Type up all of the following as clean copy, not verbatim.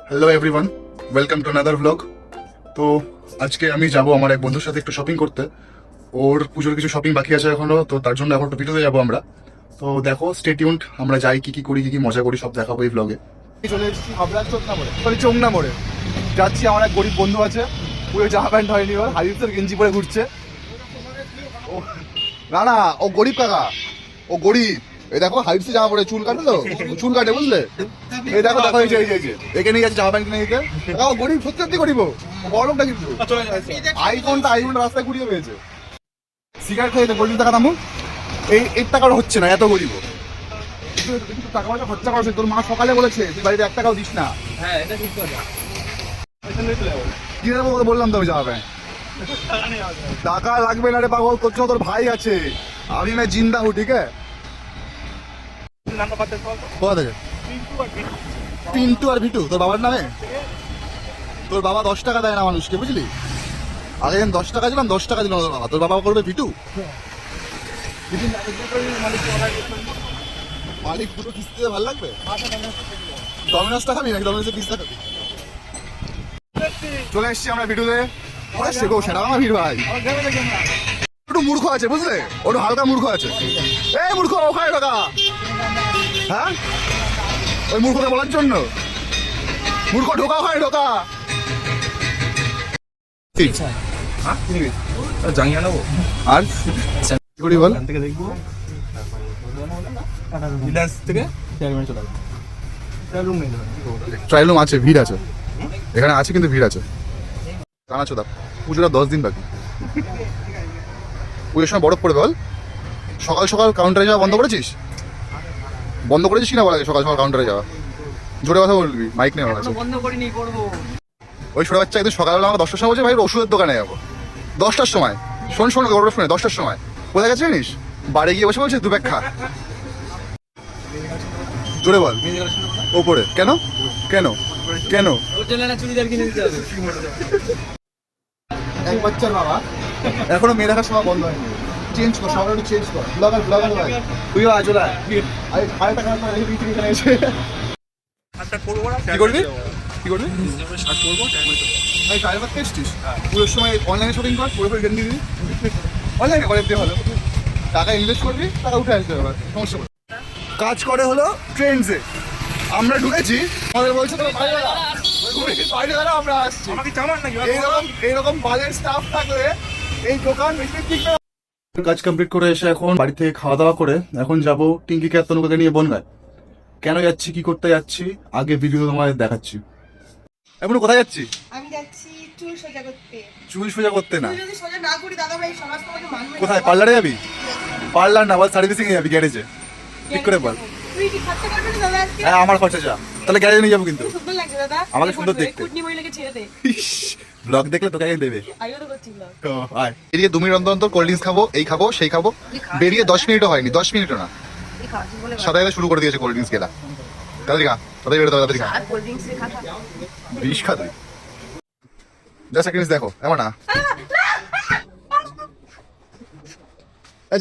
Hello everyone, welcome to another vlog. তো আজকে আমি যাব আমার এক বন্ধুর সাথে একটু শপিং করতে। ওর পুজোর কিছু শপিং বাকি আছে এখনো, তো তার জন্য এখন একটু ভিডিওতে যাবো আমরা। তো দেখো, স্টে টিউনড, আমরা যাই কি কি করি, কি কি মজা করি সব দেখাবো এই ভ্লগে। চলে এসেছি হাবড়ার চোখনা মোড়ে, চোখনা মোড়ে যাচ্ছি। আমার এক গরিব বন্ধু আছে, পুরো জামা প্যান্ট হয়নি, ওর হারিসের গেঞ্জি পরে ঘুরছে। না না, ও গরিব কাকা, ও গরিব। এই দেখো হাইটসে জামা পরে, চুল কাটে তো, চুল কাটে বুঝলে। এই দেখো দেখো, এই যে এই যে এখানে যাচ্ছে জামা প্যান্ট কিনে নিতে। ও গরিব, সত্যি সত্যি গরিব, বড় লোকটা কিন্তু। আইফোনটা রাস্তায় ঘুরিয়ে পেয়েছে। সিগারেট খেয়ে গরিব টাকা দামু, এই টাকার হচ্ছে না, এত গরিব। টাকা পয়সা খরচা করছে, তোর মা সকালে বলেছে তুই বাড়িতে 1 টাকাও দিস না। হ্যাঁ, এটা ঠিক কথা। কি দেবো ওকে বললাম তো আমি জামা প্যান্ট। টাকা লাগবে না রে পাগল, তোর জন্য তোর ভাই আছে, আমি না জিন্দা হু, ঠিক আছে? কোথা থেকে? পিন্টু আর ভিটু তোর বাবার নামে? তোর বাবা 10 টাকা দেয় না মানুষকে, বুঝলি? আগে যখন 10 টাকা দিলাম, 10 টাকা দিলাম তোর বাবা, তোর বাবা করবে ভিটু। মালিক দুটো কিস্তিতে ভালো লাগবে? ডমিনোসটা খাবি নাকি ডমিনোসের পিস্তা খাবি? চলে এসছি আমরা ভিডিওতে। গো সেটা আমার ভিড় ভাই, একটু মূর্খ আছে বুঝলে, ওটা হালকা মূর্খ আছে। এই মূর্খ, ওখানে টাকা, হ্যাঁ ওই মূর্খকে বলার জন্য। মূর্খ ঢোকা, ওখানে ঢোকা। জাঙ্গিয়া নেবো আর কি করি বল? থেকে দেখবো রিলায়েন্স থেকে চেয়ারম্যান চলে আসবে। রুম নেই, ট্রায়াল রুম আছে, ভিড় আছে এখানে, আছে কিন্তু ভিড় আছে। জানাচ্ছো দা, পুজোটা 10 দিন বাকি। পুজোর সময় বরফ পড়বে বল। সকাল সকাল কাউন্টারে যাওয়া বন্ধ করেছিস? বন্ধ করেছিস কিনা বলা, সকাল সকাল কাউন্টারে যাওয়া? জোরে কথা বলবি, মাইক নেই আমার কাছে। বন্ধ করিনি, করবো। ওই ছোট বাচ্চা একদিন সকালবেলা আমাকে 10টার সময় বলছে ভাই ওষুধের দোকানে যাবো। 10টার সময়, শোন শোন গল্প শুনে, 10টার সময় কোথায় গেছে জানিস? বাড়ি গিয়ে বসে বলছে 2 প্যাক খা। জোরে বল। ওপরে কেন কেন কেন? ওর জন্য একটা চুড়িদার কিনে দিতে হবে। এক বাচ্চার বাবা এখনো মেয়ে দেখার সময় বন্ধ হয়নি। চেঞ্জ কর, সবাই একটু চেঞ্জ কর। ব্লগার ব্লগার ভাই, তুইও আজ ওলা আরে টাকা না রেখে বিক্রি এখানে এসে একটা করবো না, কি করবি? কি করবি? শার্ট করবো, ভাই ড্রাইভার টেস্টিস পুরো সময় অনলাইনে শপিং কর, পুরো গেম দিবি অনলাইনে করে দিতে হলো। টাকা ইনভেস্ট করবি, টাকা উঠে আসবে, আবার সমস্যা নেই। কাজ করে হলো ট্রেন্ডসে, আমরা ঢুকেছি, আমাদের বলছে তো বাইরে দাঁড়া, আমরা আসছি। আমাকে চামান নাকি? এইরকম বাজেট স্টাফ থাকলে এই দোকান বেশি ঠিক না। কাজ কমপ্লিট করে এসে এখন বাড়ি থেকে খাওয়া দাওয়া করে এখন যাব টিঙ্কিকে আর তনুকে নিয়ে বনগায়। কেন যাচ্ছি, কি করতে যাচ্ছি, আগে ভিডিও তোমাদের দেখাচ্ছি। এখন কোথায় যাচ্ছি? আমি যাচ্ছি চুল সোজা করতে। চুল সোজা করতে না, চুল যদি সোজা না করি দাদা ভাই সমাজ তোমাকে মানবে না। কোথায়? পার্লারে যাবি? পার্লার না বল, সার্ভিসিং এ যাবি, গ্যারেজে। ঠিক করে বল। তুই কি খরচা করবি না দাদা আজকে? হ্যাঁ আমার খরচা যা, তাহলে গ্যারেজে নিয়ে যাবো কিন্তু। সুন্দর লাগছে দাদা। আমাকে সুন্দর দেখতে। কুটনি মহিলাকে ছেড়ে দে। ব্লগ দেখলে তোকে আগে দেবে। আমিও তো করছি না। বেরিয়ে 2 মিনিট অন্তর অন্তর কোল্ড ড্রিঙ্কস খাবো, এই খাবো সেই খাবো। বেরিয়ে 10 মিনিটও হয়নি, 10 মিনিটও না, এই খাওয়া বলে সাথে সাথে শুরু করে দিয়েছে কোল্ড ড্রিঙ্কস খেলা। তাড়াতাড়ি খা, তাড়াতাড়ি বেরোতে হবে, তাড়াতাড়ি খা। আর কোল্ড ড্রিঙ্কস খা। বিষ খা তুই। যা সেকেন্ডস দেখো, এমন না।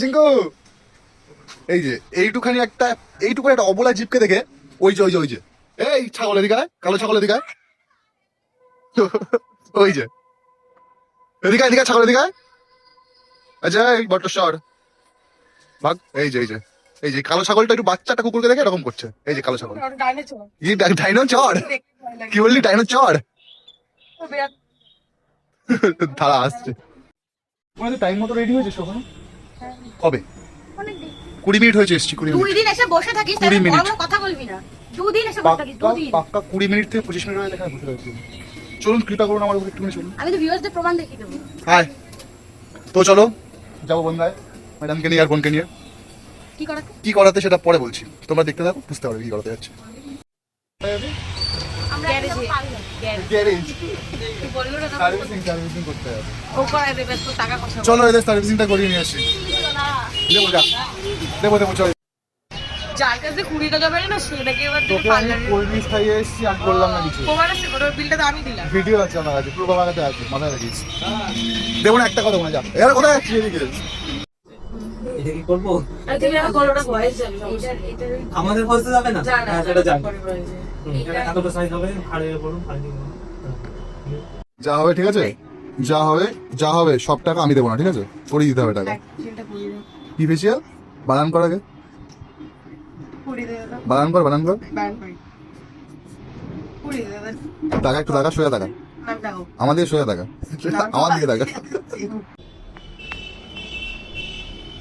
চিঙ্কু এই যে এইটুখানি একটা, এইটুকু একটা অবলা জিপকে দেখে ওই যে ওই যে ওই যে এই ছাগলের দিকে আয়, কালো ছাগলের দিকে আয়। ওই যে এদিকে এদিকে ছাগলের দিকে আয়। আচ্ছা এই বট্টস্বর ভাগ, এই যে এই যে এই যে কালো ছাগলটা একটু বাচ্চাটা কুকুরকে দেখে এরকম করছে। এই যে কালো ছাগল, ওর ডাইনে চল। ডাইনো চড়। কি বললি? ডাইনো চড়? ও বিরাট ধারা আসছে। টাইম মতো রেডি হয়েছিস কখনো? কবে? অনেক দিন। 20 মিনিট হয়েছে এসছি। 20 দুই মিনিট দিন এসে বসে থাকিস 20 তাহলে মিনিট। বড় কথা বলবি না। দুদিন এসে বসে থাকিস, দুদিন। পাক্কা 20 মিনিট থেকে 25 মিনিট হয়ে দেখা বসে রয়েছে। চলুন কৃপা করুন আমার উপর একটুখানি, চলুন। আমি তো ভিউয়ার্সদের প্রমাণ দেখিয়ে দেবো। হাই, তো চলো যাবো বন্ধায়, ম্যাডামকে নিয়ে আর বোনকে নিয়ে। কি করাতে? কি করাতে সেটা পরে বলছি, তোমরা দেখতে থাকো, বুঝতে পারবে কি করাতে যাচ্ছে। আমরা গ্যারেজে গ্যারেজ তুই বললো না সার্ভিসিং করতে হবে। ও করে দেবে তো টাকা কত? চলো এদের সার্ভিসিংটা করিয়ে নিয়ে আসি। দেবো যা, দেবো দেবো চল। যার কাছে 20 টাকা বেড়ে না সেটাকে এবার তুমি তোকে আমি পার্লারে কোল্ড ড্রিঙ্কস খাইয়ে এসেছি আর বললাম না কিছু। তোমার আছে ওর বিলটা তো আমি দিলাম। ভিডিও আছে আমার কাছে, পুরো আমার কাছে আছে, মাথায় রাখিস। দেবো না একটা কথা, মনে যা। এবার কোথায় যাচ্ছি? এদিকে এটা কি করবো? আর তুমি আমার গলাটা ভয়েস যাবে এটা আমাদের বসতে যাবে না? না না হ্যাঁ, সেটা যাবে। পরে বলে যে। এটা এতটা সাইজ হবে, ফাড়ে পড়ুন, ফাড়ে দিন। যা হবে ঠিক আছে, যা হবে সব টাকা আমি দেবো না, ঠিক আছে? করিয়ে দিতে হবে টাকা। চিন্তা করি না। কি ফেসিয়াল? বানান কর আগে, কুড়ি দে দাদা বানান কর। ব্যান করি কুড়ি দে দাদা টাকা একটু টাকা, সোজা টাকা, নাম দাও আমাদের সোজা টাকা, আমার দিকে টাকা।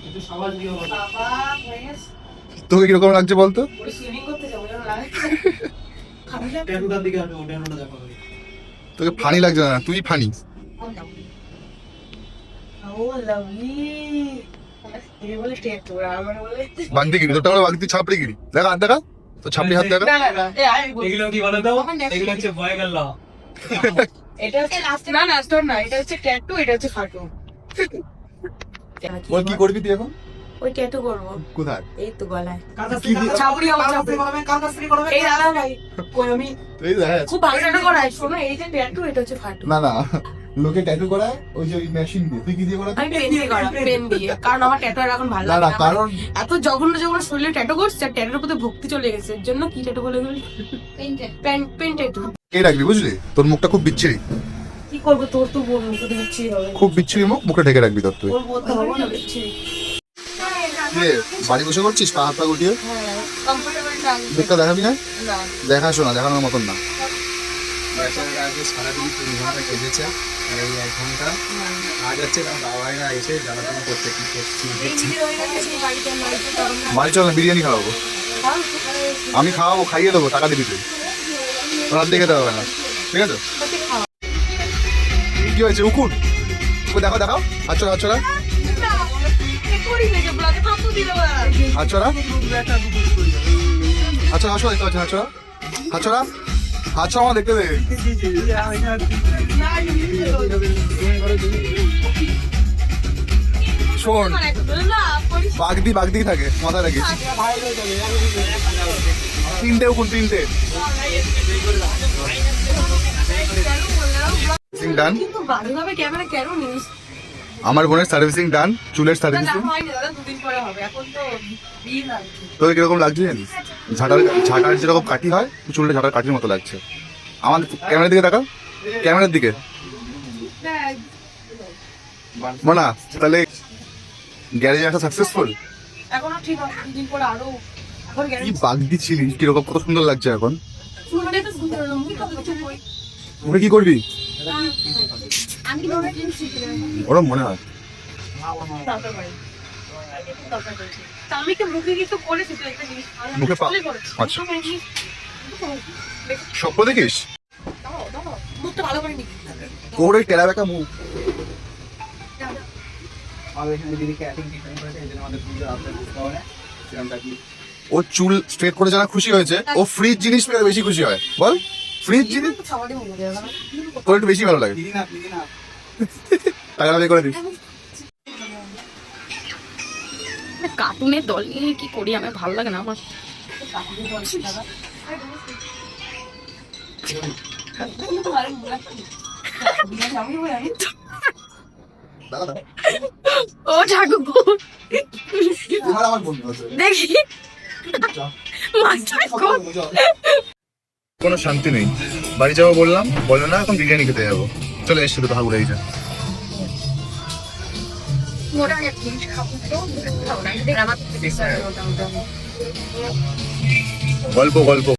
একটু সাবাস দিও বাবা। বাবা হয়ে গেছে তোকে কিরকম লাগছে বলতো? ওই সুইমিং করতে যাবো যেন লাগে খাবি না ট্যাটুটার দিকে আসবে, ট্যাটুটা দেখো। তোকে ফানি লাগছে না? তুই ফানি। ও লাভলি এই বলে টেক তো আমার বলে বাগদি গিরি, তোরটা বলে বাগদি ছাপড়ি গিরি। দেখা হাত দেখা, তো ছাপড়ি হাত দেখা। না না না এই আমি বলি এগুলো কি বলো তো? এগুলো হচ্ছে ভয় গেল। এটা হচ্ছে লাস্ট না না স্টোর না এটা হচ্ছে ট্যাটু এটা হচ্ছে খাটু বল কি করবি তুই এখন? ওই ট্যাটু করব কোথায়? এই তো গলায় কি দিয়ে? ছাপড়ি আমার ছাপড়ি এই দাদা ভাই কই আমি এই দেখা যাচ্ছে। খুব ভালো ট্যাটু করাই শোনো এই যে ট্যাটু এটা হচ্ছে খাটু না না, লোকে ট্যাটু করায় ওই যে মেশিন দিয়ে। তুই কি দিয়ে করাবি? আমি পেন দিয়ে করা পেন দিয়ে কারণ আমার ট্যাটু আর এখন ভালো না লাগে না, না কারণ এত জঘন্য জঘন্য শরীরে ট্যাটু করছে আর ট্যাটুর প্রতি ভক্তি চলে গেছে এর জন্য কি ট্যাটু বলে গেল পেন ট্যাটু কে রাখবি বুঝলি? তোর মুখটা খুব বিচ্ছিরি, কি করবো তোর তো বল মুখে দিচ্ছি হবে খুব বিচ্ছিরি মুখ, মুখটা ঢেকে রাখবি তোর। তুই ওর বলতে হবে না দিচ্ছি রে বাড়ি বসে করছিস পা হাত পা গুটিয়ে? হ্যাঁ কমফোর্টেবল লাগে মুখটা দেখাবি না? না দেখাশোনা, দেখানোর মতন না। বেচারা আজকে সারাদিন 3 ঘন্টা কেটেছে, আর এই 1 ঘন্টা আজ যাচ্ছে তার বাবাইরা এসে জ্বালাতন করতে কি করছি। বাড়ি চল না, বিরিয়ানি খাওয়াবো। আমি খাওয়াবো, খাইয়ে দেবো, টাকা দিবি তুই। রাত দেখে দেওয়া হবে না, ঠিক আছে? কি হয়েছে উকুন? ওকে দেখাও দেখাও, হাত ছড়া, হাত ছড়া, হাত ছড়া, হাত ছড়া, হাত ছড়া দেখতে পাচ্ছি, হাত ছড়া, হাত ছড়া, হাত ছড়া আমার দেখতে দে। শোন, বাগদি থাকে, মাথায় রাখিস। তিনটে উকুন, তিনটে। ডান। কিন্তু বাজেভাবে ক্যামেরা কেন নিস আমার বোনের সার্ভিসিং ডান, চুলের না না সার্ভিসিং। হয়নি দাদা দুদিন পরে হবে এখন তো বিয়ে লাগছে তোর কিরকম লাগছে জানিস? ঝাঁটার যেরকম কাঠি হয়, চুলটা ঝাঁটার কাঠির মতো লাগছে। আমার ক্যামেরার দিকে তাকাও, ক্যামেরার দিকে। মোনা তাহলে গ্যারেজে আসা সাকসেসফুল। এখনো ঠিক আছে দুদিন পরে আরো এখন কি গ্যারেন্টি বাগ দিচ্ছিলিস, কিরকম কত সুন্দর লাগছে এখন। চুলটা তো সুন্দর মুখে তো কিছু কই ওটা কি করবি? আমি তো অনেক কিছু শিখে ওরম মনে হয়। আমি কি মুখে কিছু করেছি তো একটা জিনিস মুখে পা- আচ্ছা। স্বপ্ন দেখিস? মুখটা ভালো করে নি তোর ওই টেরা বেঁকা মুখ। আমাদের এখানে দিদিকে অ্যাটিং টিচার করেছে, এই জন্য আমাদের পুজো আপনার বুঝতে হবে না সেরকমটা কি। ও চুল স্ট্রেট করে যারা খুশি হয়েছে, ও ফ্রিজ জিনিস পেয়ে বেশি খুশি হয়। বল, ফ্রিজ জিনিস সবারই মনে যায় না তোর একটু বেশি ভালো লাগে। দিদি না টাকা বের করে দিস। কার্টুনের দল নিয়ে কি করি আমি ভালো লাগে না আমার দাদা, দাদা। ও ঠাকুর এবার আমার বন্ধু আছে। দেখি মাস্টার কোন কোনো শান্তি নেই। বাড়ি যাবো বললাম, বললো না এখন বিরিয়ানি খেতে যাবো। চলে এসছি তো কথা বলে এই যে। মোটা এক জিনিস খাবো তো আমার গল্প গল্প